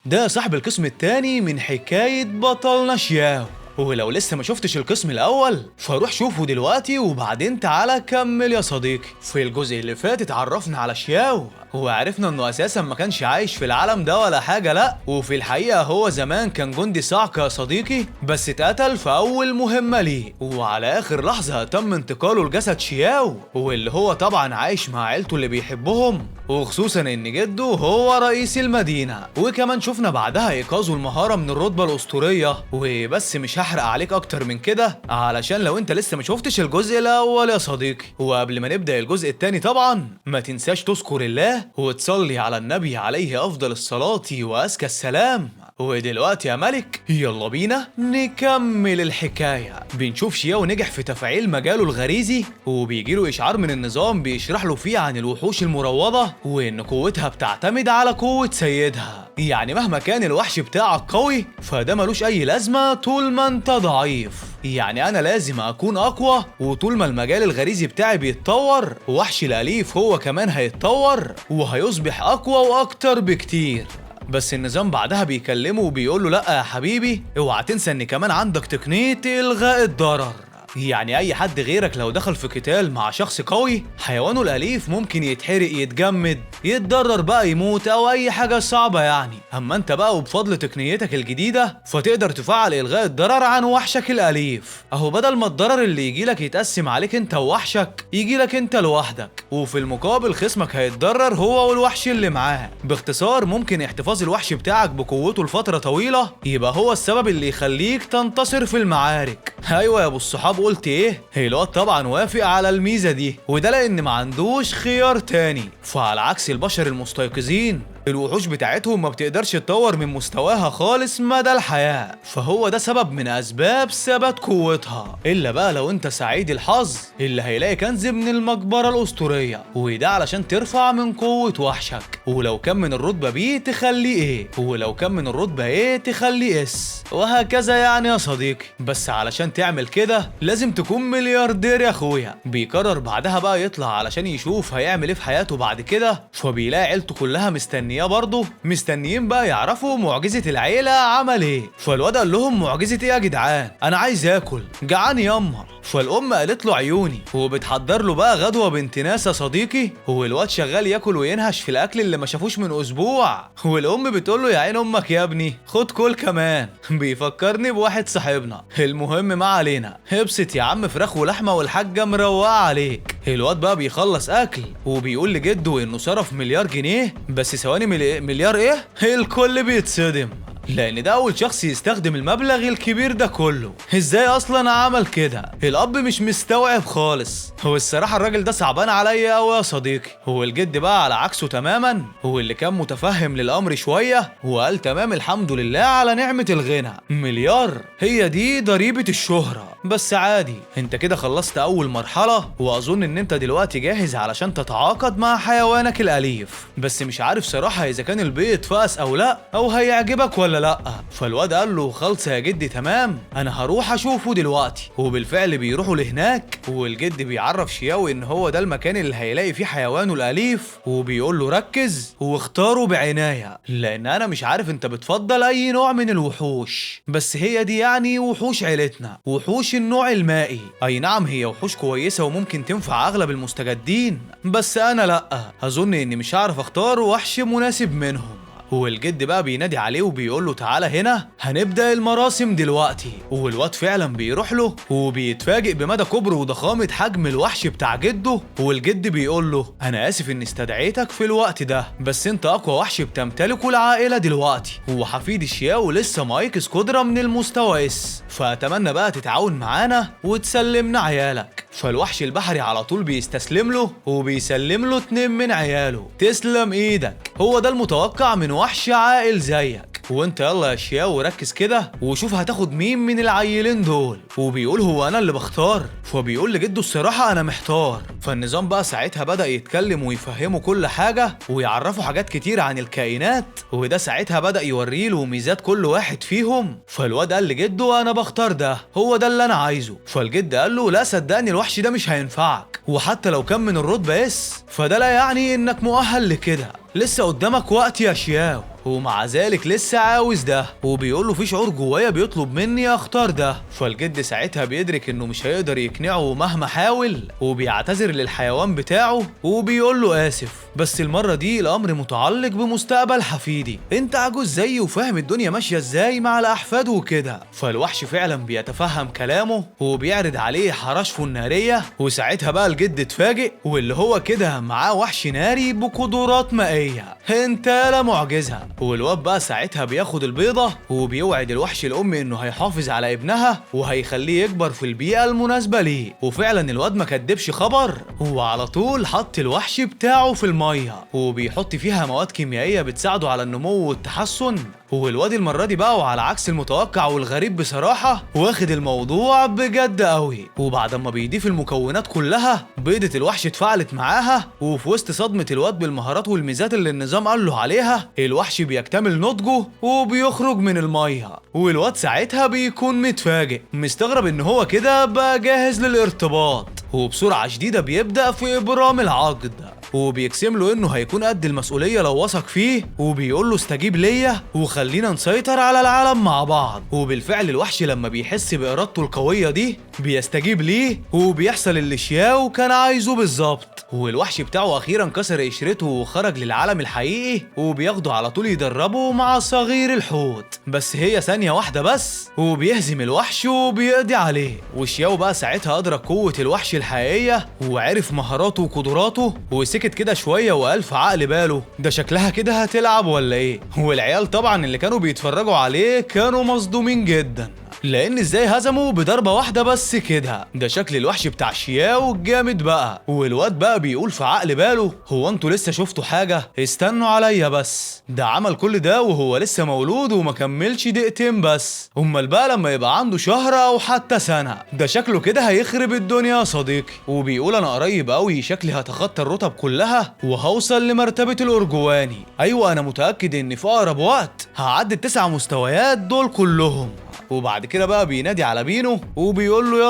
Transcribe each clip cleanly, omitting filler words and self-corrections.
ده صاحب القسم التاني من حكاية بطلنا شياو. ولو لسه ما شفتش القسم الأول فروح شوفه دلوقتي وبعدين تعالى كمل يا صديقي. في الجزء اللي فات اتعرفنا على شياو وعرفنا انه اساسا ما كانش عايش في العالم ده ولا حاجة، لا، وفي الحقيقة هو زمان كان جندي صاعقة يا صديقي، بس اتقتل في اول مهمة ليه، وعلى اخر لحظة تم انتقاله لجسد شياو، واللي هو طبعا عايش مع عيلته اللي بيحبهم، وخصوصا ان جده هو رئيس المدينة. وكمان شفنا بعدها ايقاظه المهارة من الرتبة الاسطورية. وبس مش هحرق عليك اكتر من كده علشان لو انت لسه ما شفتش الجزء الاول يا صديقي. وقبل ما نبدأ الجزء التاني طبعا ما تنساش تذكر الله وتصلي على النبي عليه افضل الصلاة وازكى السلام. ودلوقتي يا ملك يلا بينا نكمل الحكاية. بنشوف شياو نجح في تفعيل مجاله الغريزي، وبيجيله إشعار من النظام بيشرح له فيه عن الوحوش المروضة وإن قوتها بتعتمد على قوة سيدها. يعني مهما كان الوحش بتاعك قوي فده ملوش أي لازمة طول ما أنت ضعيف. يعني أنا لازم أكون أقوى، وطول ما المجال الغريزي بتاعي بيتطور وحشي الأليف هو كمان هيتطور وهيصبح أقوى وأكتر بكتير. بس النظام بعدها بيكلمه وبيقول له لا يا حبيبي، اوعى تنسى ان كمان عندك تقنية الغاء الضرر. يعني اي حد غيرك لو دخل في قتال مع شخص قوي حيوانه الاليف ممكن يتحرق، يتجمد، يتضرر بقى، يموت او اي حاجة صعبة يعني. اما انت بقى وبفضل تقنيتك الجديدة فتقدر تفعل الغاء الضرر عن وحشك الاليف. اهو بدل ما الضرر اللي يجيلك يتقسم عليك انت ووحشك يجيلك انت لوحدك، وفي المقابل خصمك هيتضرر هو والوحش اللي معاه. باختصار ممكن احتفاظ الوحش بتاعك بقوته لفترة طويلة يبقى هو السبب اللي يخليك تنتصر في المعارك. ايوه يا ابو الصحاب قلت ايه؟ الواد طبعا وافق على الميزة دي، وده لان ما عندوش خيار تاني. فعلى عكس البشر المستيقظين الوحوش بتاعتهم ما بتقدرش تطور من مستواها خالص مدى الحياة، فهو ده سبب من اسباب ثبات قوتها. الا بقى لو انت سعيد الحظ اللي هيلاقي كنز من المقبرة الاسطورية، وده علشان ترفع من قوة وحشك، ولو كان من الرتبة بي تخليه ايه، ولو كان من الرتبة ايه تخليه اس، وهكذا يعني يا صديقي. بس علشان تعمل كده لازم تكون ملياردير يا اخويا. بيقرر بعدها بقى يطلع علشان يشوف هيعمل ايه في حياته بعد كده، فبيلاقي عيلته كلها مستنياه برضه، مستنيين بقى يعرفوا معجزة العيلة عمل ايه. فالواد قال لهم معجزة ايه يا جدعان؟ انا عايز اكل، جعان ياما. فالام قالت له عيوني، وبتحضر له بقى غدوه بنت ناس يا صديقي، والواد شغال ياكل وينهش في الاكل اللي ما شافوش من اسبوع. والام بتقول له يا عين امك يا ابني خد كل كمان. بيفكرني بواحد صاحبنا. المهم ما علينا، ابسط يا عم فراخ ولحمه والحاجه مروقه عليك. الواد بقى بيخلص اكل وبيقول لجده انه صرف مليار جنيه. بس ثواني، مليار ايه؟ الكل بيتصدم لان ده اول شخص يستخدم المبلغ الكبير ده كله. ازاي اصلا عمل كده؟ الاب مش مستوعب خالص. هو الصراحه الراجل ده صعبان عليا قوي يا صديقي. هو الجد بقى على عكسه تماما، هو اللي كان متفهم للامر شويه وقال تمام الحمد لله على نعمه الغنى. مليار هي دي ضريبه الشهره. بس عادي، انت كده خلصت اول مرحله، واظن ان انت دلوقتي جاهز علشان تتعاقد مع حيوانك الاليف. بس مش عارف صراحه اذا كان البيض فاس او لا، او هيعجبك ولا لا. فالواد قال له خلص يا جدي تمام، انا هروح اشوفه دلوقتي. وبالفعل بيروحوا لهناك، والجد بيعرف شياو ان هو ده المكان اللي هيلاقي فيه حيوانه الاليف، وبيقول له ركز واختاره بعنايه، لان انا مش عارف انت بتفضل اي نوع من الوحوش، بس هي دي يعني وحوش عيلتنا، وحوش النوع المائي. اي نعم هي وحوش كويسه وممكن تنفع اغلب المستجدين، بس انا لا، اظن اني مش هعرف اختار وحش مناسب منهم. والجد بقى بينادي عليه وبيقول له تعالى هنا هنبدأ المراسم دلوقتي. والواد فعلا بيروح له وبيتفاجئ بمدى كبر وضخامة حجم الوحش بتاع جده. والجد بيقول له انا اسف اني استدعيتك في الوقت ده، بس انت اقوى وحش بتمتلكه العائلة دلوقتي، وحفيد الشياو لسه مايكس قدرة من المستوى اس، فاتمنى بقى تتعاون معانا وتسلمنا عيالك. فالوحش البحري على طول بيستسلم له وبيسلم له 2 من عياله. تسلم ايدك، هو ده المتوقع من وحش عاقل زيك. وانت يلا يا شياو ركز كده وشوف هتاخد مين من العيلين دول. وبيقول هو انا اللي بختار؟ فبيقول لجده الصراحة انا محتار. فالنظام بقى ساعتها بدأ يتكلم ويفهمه كل حاجة ويعرفه حاجات كتير عن الكائنات، وده ساعتها بدأ يوريله ميزات كل واحد فيهم. فالواد قال لجده انا بختار ده، هو ده اللي انا عايزه. فالجد قال له لا صدقني الوحش ده مش هينفعك، وحتى لو كان من الرتبة اس فده لا يعني انك مؤهل لكده، لسه قدامك وقت يا شياو. ومع ذلك لسه عاوز ده، وبيقول له في شعور جوايا بيطلب مني اختار ده. فالجد ساعتها بيدرك انه مش هيقدر يقنعه مهما حاول، وبيعتذر للحيوان بتاعه وبيقول له اسف، بس المره دي الامر متعلق بمستقبل حفيدي، انت عجوز زيي وفاهم الدنيا ماشيه ازاي مع الاحفاد وكده. فالوحش فعلا بيتفهم كلامه وبيعرض عليه حراشفه الناريه، وساعتها بقى الجد اتفاجئ، واللي هو كده معاه وحش ناري بقدرات مائيه، انت لا معجزه. والواد بقى ساعتها بياخد البيضه وبيوعد الوحش الام انه هيحافظ على ابنها وهيخليه يكبر في البيئه المناسبه ليه. وفعلا الواد ما كدبش خبر، هو على طول حط الوحش بتاعه في الميه وبيحط فيها مواد كيميائيه بتساعده على النمو والتحسن. والواد المره دي بقى وعلى عكس المتوقع والغريب بصراحه واخد الموضوع بجد قوي، وبعد ما بيضيف المكونات كلها بيضه الوحش اتفاعلت معاها، وفي وسط صدمه الواد بالمهارات والميزات اللي النظام قال له عليها الوحش بيكتمل نضجه وبيخرج من الميه. والواد ساعتها بيكون متفاجئ مستغرب ان هو كده بقى جاهز للارتباط، وبسرعه شديده بيبدا في ابرام العقد، وبيقسم له انه هيكون قد المسؤوليه لو وثق فيه، وبيقول له استجيب ليا وخلينا نسيطر على العالم مع بعض. وبالفعل الوحش لما بيحس بارادته القويه دي بيستجيب ليه، وبيحصل اللي شياو كان عايزه بالظبط. والوحش بتاعه اخيرا كسر قشرته وخرج للعالم الحقيقي، وبياخده على طول يدربه مع صغير الحوت، بس هي ثانيه واحده بس وبيهزم الوحش وبيقضي عليه. وشياو بقى ساعتها ادرك قوه الوحش الحقيقيه وعرف مهاراته وقدراته، وسكت كده شويه وقال في عقل باله ده شكلها كده هتلعب ولا ايه. والعيال طبعا اللي كانوا بيتفرجوا عليه كانوا مصدومين جدا، لان ازاي هزموا بضربه واحده بس كده، ده شكل الوحش بتاع شياو الجامد بقى. والواد بقى بيقول في عقل باله هو انتوا لسه شفتوا حاجه؟ استنوا عليا بس، ده عمل كل ده وهو لسه مولود وما كملش دقيقتين بس، امال بقى لما يبقى عنده شهر او حتى سنه ده شكله كده هيخرب الدنيا يا صديقي. وبيقول انا قريب قوي شكلي هتخطى الرتب كلها وهوصل لمرتبه الارجواني، ايوه انا متاكد ان في اقرب وقت هعدي ال9 مستويات دول كلهم. وبعد كده بقى بينادي على بينو وبيقول له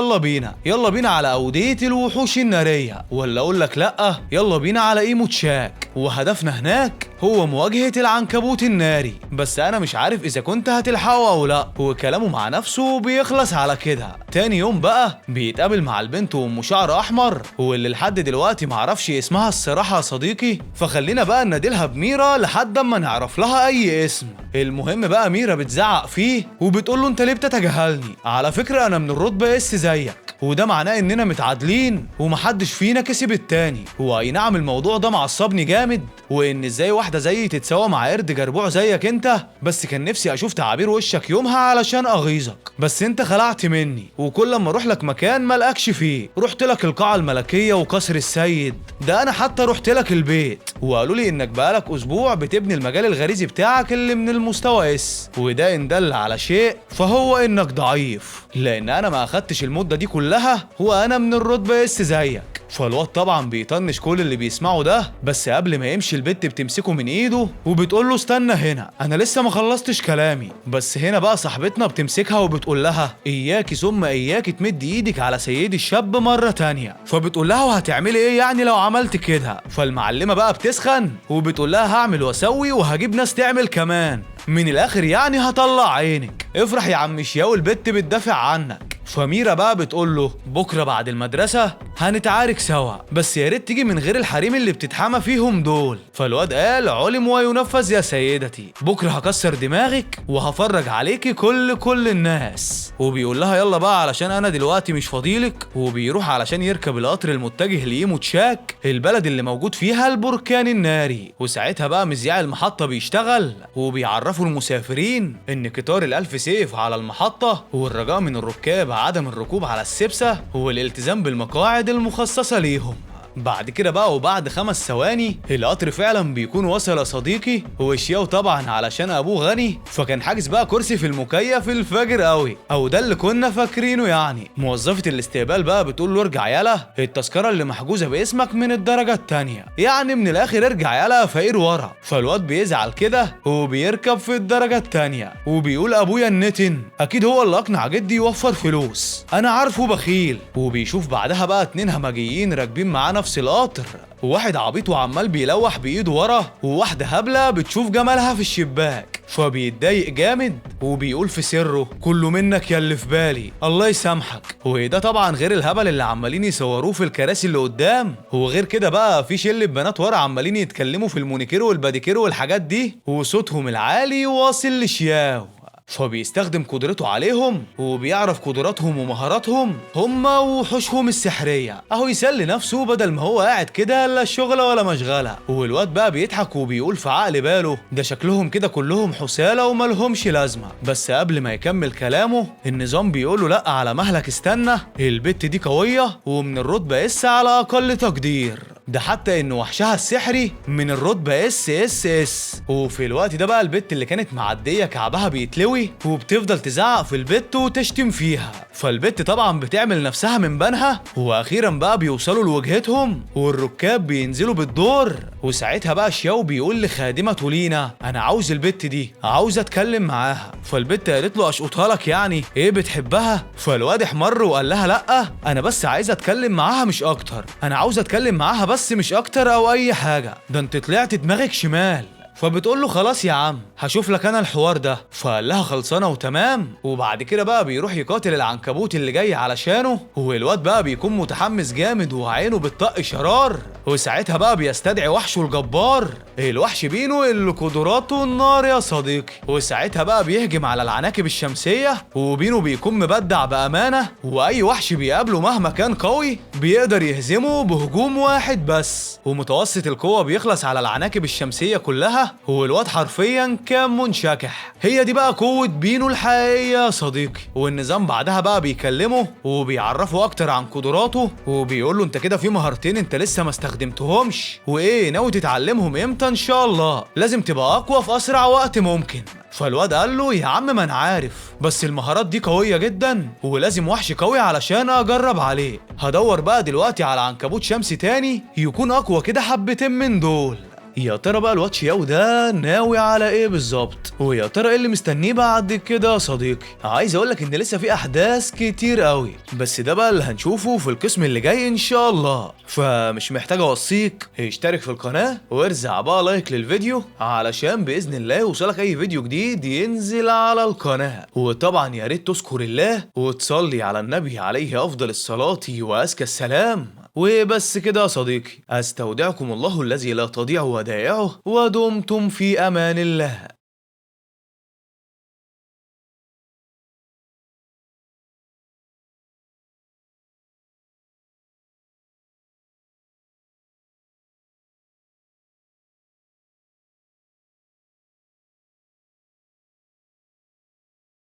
يلا بينا على أودية الوحوش النارية، ولا اقول لك لا يلا بينا على ايمو تشاك، وهدفنا هناك هو مواجهة العنكبوت الناري، بس انا مش عارف اذا كنت هتلحقه او لا. وكلامه مع نفسه بيخلص على كده. تاني يوم بقى بيتقابل مع البنت ام شعر احمر، واللي لحد دلوقتي معرفش اسمها الصراحة يا صديقي، فخلينا بقى نناديلها بميرا لحد اما نعرف لها اي اسم. المهم بقى ميرا بتزعق فيه وبتقول له انت ليه بتتجاهلني؟ على فكرة انا من الرتبة اس زيك، وده معناه اننا متعادلين ومحدش فينا كسب التاني. واي نعم الموضوع ده معصبني جامد، وان ازاي واحده زيي تتساوى مع قرد جربوع زيك انت، بس كان نفسي اشوف تعابير وشك يومها علشان اغيظك، بس انت خلعت مني، وكل ما اروح لك مكان ملقكش فيه. رحت لك القاعه الملكيه وقصر السيد، ده انا حتى رحت لك البيت وقالوا لي انك بقالك اسبوع بتبني المجال الغريزي بتاعك اللي من المستوى اس، وده ان دل على شيء فهو انك ضعيف، لان انا ما اخدتش المده دي كلها وانا من الرتبه اس زيك. فالواد طبعا بيطنش كل اللي بيسمعه ده، بس قبل ما يمشي البت بتمسكه من ايده وبتقول له استنى هنا انا لسه ما خلصتش كلامي. بس هنا بقى صاحبتنا بتمسكها وبتقول لها اياكي ثم اياكي تمد ايدك على سيدي الشاب مره تانية، فبتقول لها وهتعملي ايه يعني لو عملت كده؟ فالمعلمه بقى بتسخن وبتقول لها هعمل واسوي وهجيب ناس تعمل كمان، من الاخر يعني هطلع عينك، افرح يا عم شياو البت بتدافع عنك. فميرا بقى بتقول له بكره بعد المدرسه هنتعارك سوا، بس يا ريت تيجي من غير الحريم اللي بتتحامى فيهم دول. فالواد قال علم وينفذ يا سيدتي، بكره هكسر دماغك وهفرج عليكي كل الناس. وبيقول لها يلا بقى علشان انا دلوقتي مش فاضيلك، وبيروح علشان يركب القطر المتجه لايمو تشاك، البلد اللي موجود فيها البركان الناري. وساعتها بقى مذياع المحطه بيشتغل وبيعرفوا المسافرين ان قطار الالف سيف على المحطه، والرجاء من الركاب عدم الركوب على السبسه والالتزام بالمقاعد المخصصه ليهم. بعد كده بقى وبعد 5 ثواني القطر فعلا بيكون وصل يا صديقي، وشياو طبعا علشان ابوه غني فكان حاجز بقى كرسي في المكيف الفاجر قوي، او ده اللي كنا فاكرينه يعني. موظفه الاستقبال بقى بتقول له ارجع يالا، التذكره اللي محجوزه باسمك من الدرجه الثانيه، يعني من الاخر ارجع يالا فقير ورا. فالواد بيزعل كده وبيركب في الدرجه الثانيه وبيقول ابويا النتن اكيد هو اللي اقنع جدي يوفر فلوس، انا عارفه بخيل. وبيشوف بعدها بقى 2 همجيين راكبين معاه نفس نفس القطر، وواحد عبيط وعمال بيلوح بايده ورا، وواحدة هبلة بتشوف جمالها في الشباك، فبيتضايق جامد وبيقول في سره كله منك يا اللي في بالي الله يسامحك. وده طبعا غير الهبل اللي عمالين يصوروه في الكراسي اللي قدام، وغير كده بقى في شله بنات ورا عمالين يتكلموا في المونيكير والباديكير والحاجات دي، وصوتهم العالي واصل لشياو، فبيستخدم قدرته عليهم وبيعرف قدراتهم ومهاراتهم هما وحوشهم السحرية، اهو يسلي نفسه بدل ما هو قاعد كده لا شغلة ولا مشغلة. والواد بقى بيضحك وبيقول في عقل باله ده شكلهم كده كلهم حسالة وملهمش لازمة. بس قبل ما يكمل كلامه النظام بيقوله لا على مهلك، استنى، البت دي قوية ومن الرتبة اس على اقل تقدير، ده حتى ان وحشها السحري من الرتبة اس اس اس. وفي الوقت ده بقى البت اللي كانت معدية كعبها بيتلوي وبتفضل تزعق في البت وتشتم فيها، فالبت طبعا بتعمل نفسها من بنها. واخيرا بقى بيوصلوا لوجهتهم والركاب بينزلوا بالدور، وساعتها بقى شياو بيقول لخادمة تولينا انا عاوز البت دي، عاوز اتكلم معاها. فالبت قالت له اشقطها لك يعني ايه بتحبها؟ فالواد احمر وقال لها لا انا بس عايز اتكلم معاها مش اكتر، انا عاوز اتكلم معاها بس مش اكتر او اي حاجة، ده انت طلعت دماغك شمال. فبتقول له خلاص يا عم هشوف لك انا الحوار ده، فقال لها خلصانه وتمام. وبعد كده بقى بيروح يقاتل العنكبوت اللي جاي علشانه، والواد بقى بيكون متحمس جامد وعينه بتطق شرار، وساعتها بقى بيستدعي وحشه الجبار الوحش بينو اللي قدراته النار يا صديقي. وساعتها بقى بيهجم على العناكب الشمسيه، وبينو بيكون مبدع بامانه، واي وحش بيقابله مهما كان قوي بيقدر يهزمه بهجوم واحد بس، ومتوسط القوه بيخلص على العناكب الشمسيه كلها، والواد حرفيا كان منشكح. هي دي بقى قوة بينو الحقيقية يا صديقي. والنظام بعدها بقى بيكلمه وبيعرفه اكتر عن قدراته، وبيقول له انت كده في مهارتين انت لسه ما استخدمتهمش، وايه ناوي تتعلمهم امتى؟ ان شاء الله لازم تبقى اقوى في اسرع وقت ممكن. فالواد قال له يا عم ما انا عارف، بس المهارات دي قوية جدا ولازم وحش قوي علشان اجرب عليه. هدور بقى دلوقتي على عنكبوت شمسي تاني يكون اقوى كده حبتين من دول. يا ترى بقى الواد شياو ده ناوي على ايه بالظبط؟ ويا ترى ايه اللي مستنيه بعد كده يا صديقي؟ عايز اقولك ان لسه في احداث كتير قوي، بس ده بقى اللي هنشوفه في القسم اللي جاي ان شاء الله. فمش محتاج اوصيك اشترك في القناه وارزع بقى لايك للفيديو علشان باذن الله يوصلك اي فيديو جديد ينزل على القناه. وطبعا يا ريت تذكر الله وتصلي على النبي عليه افضل الصلاه وازكى السلام. وبس كده يا صديقي، استودعكم الله الذي لا تضيع ودائعه، ودمتم في امان الله.